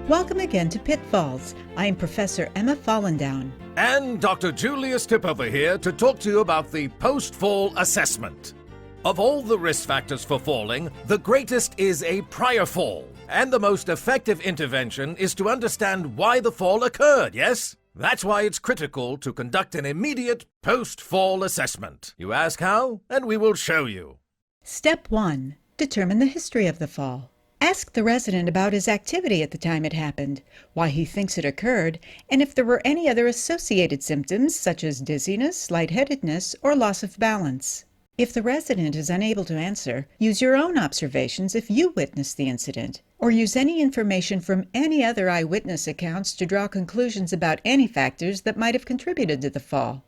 Welcome again to Pitfalls. I am Professor Emma Fallendown. And Dr. Julius Tip over here to talk to you about the post-fall assessment. Of all the risk factors for falling, the greatest is a prior fall. And the most effective intervention is to understand why the fall occurred, yes? That's why it's critical to conduct an immediate post-fall assessment. You ask how, and we will show you. Step 1. Determine the history of the fall. Ask the resident about his activity at the time it happened, why he thinks it occurred, and if there were any other associated symptoms such as dizziness, lightheadedness, or loss of balance. If the resident is unable to answer, use your own observations if you witnessed the incident, or use any information from any other eyewitness accounts to draw conclusions about any factors that might have contributed to the fall.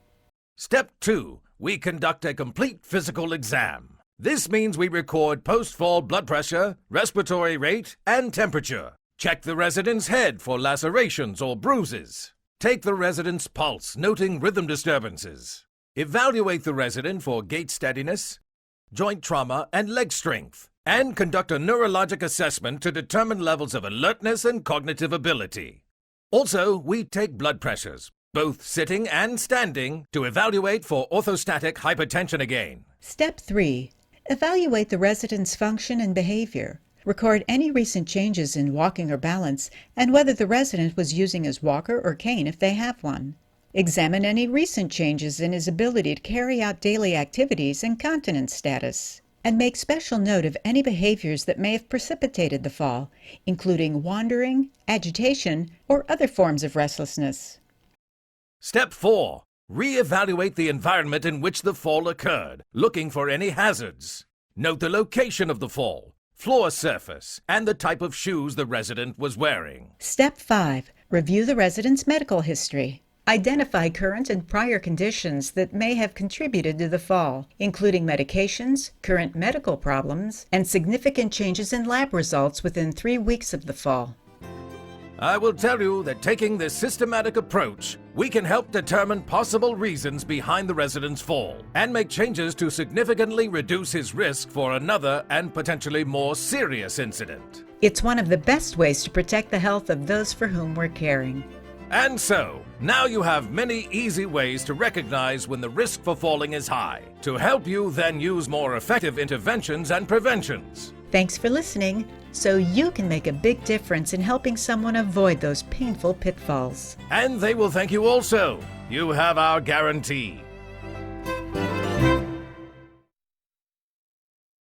Step 2. We conduct a complete physical exam. This means we record post-fall blood pressure, respiratory rate, and temperature. Check the resident's head for lacerations or bruises. Take the resident's pulse, noting rhythm disturbances. Evaluate the resident for gait steadiness, joint trauma, and leg strength. And conduct a neurologic assessment to determine levels of alertness and cognitive ability. Also, we take blood pressures, both sitting and standing, to evaluate for orthostatic hypertension again. Step 3. Evaluate the resident's function and behavior. Record any recent changes in walking or balance and whether the resident was using his walker or cane if they have one. Examine any recent changes in his ability to carry out daily activities and continence status. And make special note of any behaviors that may have precipitated the fall, including wandering, agitation, or other forms of restlessness. Step 4. Re-evaluate the environment in which the fall occurred, looking for any hazards. Note the location of the fall, floor surface, and the type of shoes the resident was wearing. Step 5. Review the resident's medical history. Identify current and prior conditions that may have contributed to the fall, including medications, current medical problems, and significant changes in lab results within 3 weeks of the fall. I will tell you that taking this systematic approach, we can help determine possible reasons behind the resident's fall and make changes to significantly reduce his risk for another and potentially more serious incident. It's one of the best ways to protect the health of those for whom we're caring. And so, now you have many easy ways to recognize when the risk for falling is high, to help you then use more effective interventions and preventions. Thanks for listening, so you can make a big difference in helping someone avoid those painful pitfalls. And they will thank you also. You have our guarantee.